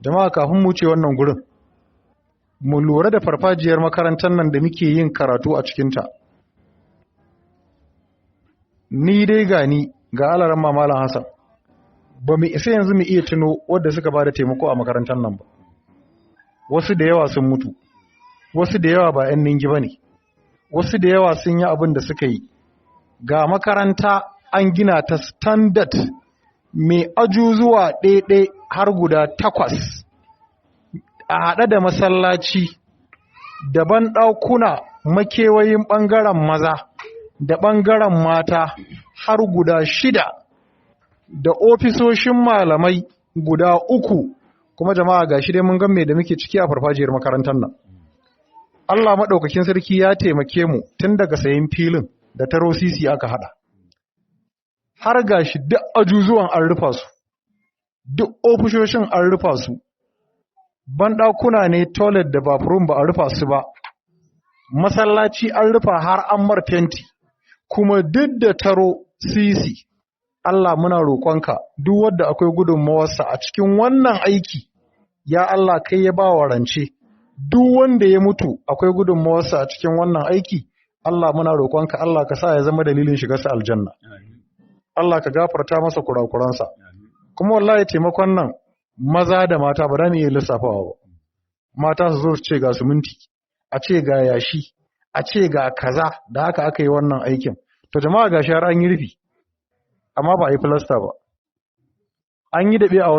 jama'a kafin mu ce wannan gurin mu lura da farfajiyar makarantar nan da muke yin karatu a cikinta. Ni dai gani ga alaran Malam Hassan ba mu isa yanzu mu iya tuno wadda suka ba da taimako a makarantar nan ba. Wasu da yawa sun mutu, wasu da yawa ba 'yan ningi ba ne, wasu da yawa sun yi abin da suka yi. Ga makaranta an gina ta standard mai ajuzuwa ɗaiɗai har guda 8, a haɗe da masallaci, da banɗakuna makewayin ɓangaren maza da ɓangaren mata har guda 6, da ofisoshin malamai guda 3, kuma jama'a gashi dai mun ga me da muke ciki a farfajiyar makarantar nan. Allah maɗaukakin sarki ya taimake mu tun daga sayin filin da taro sisi aka haɗa. Har gashi duk ajuzuwan an rufa su, duk ofisoshin an rufa su, banɗakuna ne toilet da bathroom ba a rufa su ba, masallaci an rufa har an mar fenti, kuma duk da taro sisi. Allah muna roƙonka duk wanda akwai gudunmawarsa a cikin wannan aiki, ya Allah kai ya ba wa rance, duk wanda ya mutu akwai gudunmawarsa a cikin wannan aiki, Allah muna roƙonka Allah ka sa ya zama dalilin shigarsa aljanna. Allah ka gafarta masa kurakuransa. Kuma wallahi taimakon nan maza da mata ba za mu iya lissafawa ba. Mata su zo su ce ga siminti, a ce ga yashi, a ce ga kaza, da haka aka yi wannan aikin. To jama'a ga har an yi rufi, amma ba a yi filasta ba. An yi daɓe a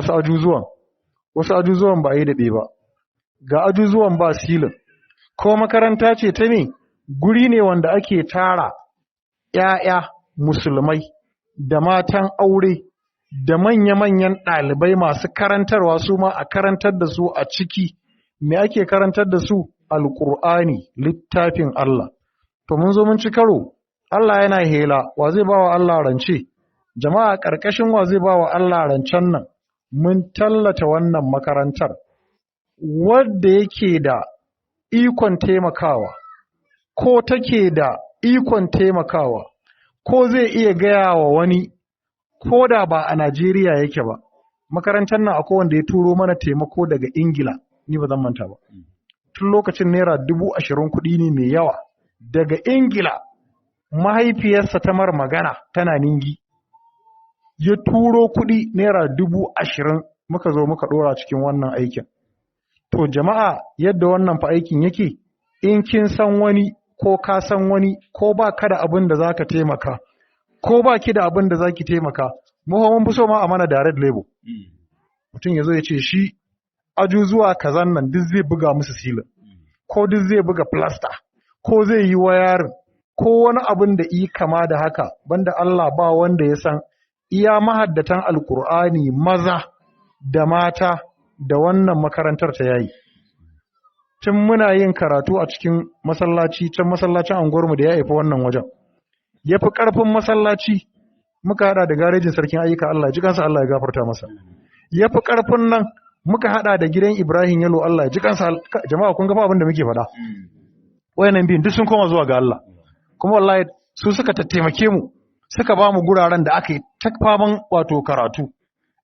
wasu ajuzuwan ba a yi daɓe ba. Ga ajuzuwan ba silin. Ko makaranta ce ta me? Guri ne wanda ake tara ‘ya'ya musulmai da matan aure da manya-manyan ɗalibai masu karantarwa su ma a karantar da su a ciki. Me ake karantar da su? Alƙur'ani, littafin Allah. To mun zo mun ci karo, Allah yana hela, wa zai ba wa Allah rance? Jama'a ƙarƙashin wa zai ba wa Allah rancen nan? Mun tallata wannan makarantar, wadda yake da ikon taimakawa, ko take da ikon taimakawa, ko zai iya gaya wa wani, ko da ba a Najeriya yake ba. Makarantar nan akwai wanda ya turo mana taimako daga Ingila, ni ba zan manta ba. Tun lokacin naira 20,000 kuɗi ne mai yawa. Daga Ingila, mahaifiyarsa ta mar magana tana Ningi, ya turo kuɗi naira 20,000 muka zo muka ɗora cikin wannan aikin. To jama'a yadda wannan fa aikin yake, in kin san wani ko ka san wani ko ba ka da abin da za ka taimaka, ko ba ki da abin da za ki taimaka, mun fi so ma a mana direct label. Mutum ya zo ya ce shi ajuzuwa kazan nan duk zai buga musu silin, ko duk zai buga plaster, ko zai yi wayarin, ko wani abin da yi kama da haka, banda Allah ba wanda ya san iya mahaddatan Alƙur'ani maza da mata da wannan makarantar ta yayi. Tun muna yin karatu a cikin masallaci, can masallacin anguwarmu da ya haifi wannan wajen. Ya fi ƙarfin masallaci, muka haɗa da garejin sarkin ayyuka, Allah ji kansa, Allah ya gafarta masa. Ya fi ƙarfin nan, muka haɗa da gidan Ibrahim Yalo, Allah ya ji kansa. Jama'a kun ga abin da muke faɗa. Wayannan biyun duk sun koma zuwa ga Allah. Kuma wallahi su suka taimake mu, suka ba mu guraren da aka yi ta faman wato karatu.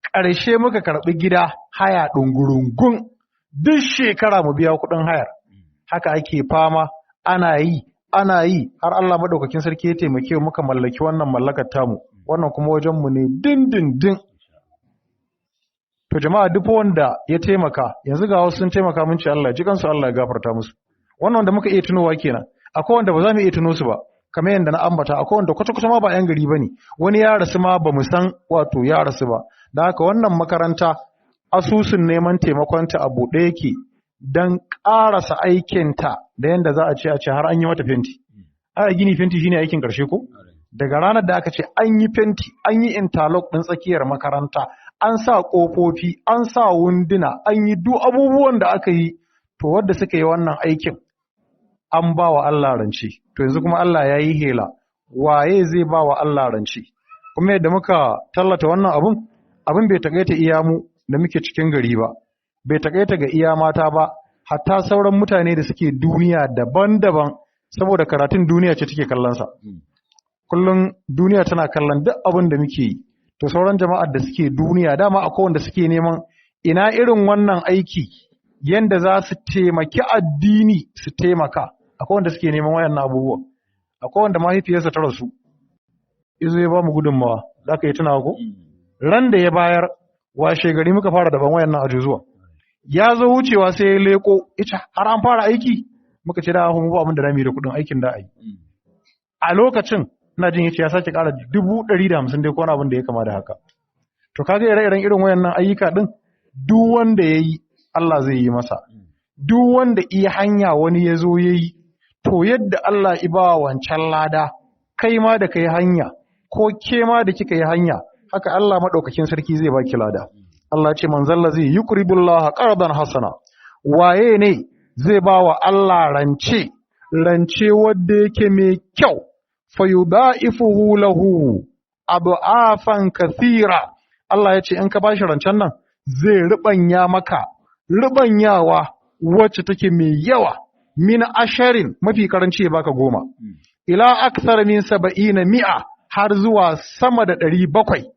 Ƙarshe muka karɓi gida haya ɗungurungun, duk shekara mu biya kuɗin hayar. Haka ake fama, ana yi har Allah maɗaukakin sarki ya taimake mu muka mallaki wannan mallakar tamu. Wannan kuma wajenmu ne dindindin. To jama'a duk wanda ya taimaka, yanzu ga wasu sun taimaka mun ce Allah ji kansu, Allah ya gafarta musu. Wannan wanda muka iya tunowa kenan. Akwai wanda ba za mu iya tuno su ba, kamar yadda na ambata, akwai wanda kwata-kwata ma ba 'yan gari ba ne, wani ya rasu ma ba mu san wato ya rasu ba. Da haka wannan makaranta asusun neman taimakonta a buɗe yake don ƙarasa aikinta da yadda za a ce har an yi mata fenti. Ai gini fenti shine aikin ƙarshe ko? Daga ranar da aka ce an yi fenti, an yi interlock ɗin tsakiyar makaranta, an sa ƙofofi, an sa wunduna, an yi duk abubuwan da aka yi, to wadda suka yi wannan aikin an ba wa Allah rance. To yanzu kuma Allah ya yi hela, waye zai ba wa Allah rance? Kuma yadda muka tallata wannan abin bai takaita iya mu da muke cikin gari ba, bai takaita ga iya mata ba, hatta sauran mutane da suke duniya daban-daban, saboda karatun duniya ce take kallonsa. Kullum duniya tana kallon duk abin da muke yi. To sauran jama'ar da suke duniya, dama akwai wanda suke neman ina irin wannan aiki yanda za su taimaki addini su taimaka. Akwai wanda suke neman wayannan abubuwa, akwai wanda mahaifiyarsa ta rasu izo ya ba mu gudunmawa, za ka yi tunawa ko? Ran da ya bayar washe gari muka fara daban wayannan ajuzuwa, ya zo wucewa sai ya leko ita har an fara aiki, muka ce da mu ba abin da zamu yi da kuɗin aikin da a yi. A lokacin ina jin yace ya sake ƙara 150 dai ko wani abin da ya kama da haka. To kaga ire-iren irin wayannan ayyuka din duk wanda yayi Allah zai yi masa. Duk wanda iya hanya wani ya zo yayi, to yadda Allah iba wancan lada, kai ma da kai hanya ko ke ma da kika yi hanya, haka Allah madaukakin sarki zai baki lada. Allah ce man zalla zai yuqribullaha qardan hasana. Waye ne zai ba wa Allah rance wanda yake mai kyau, fayudaifuhu lahu adafan kathira. Allah ya ce in ka bashi rancen nan zai ribanya maka ribanyawa wacce take mai yawa, min asharin mafi karanci ya baka 10, ila aksar min 70 mi'a har zuwa sama da 700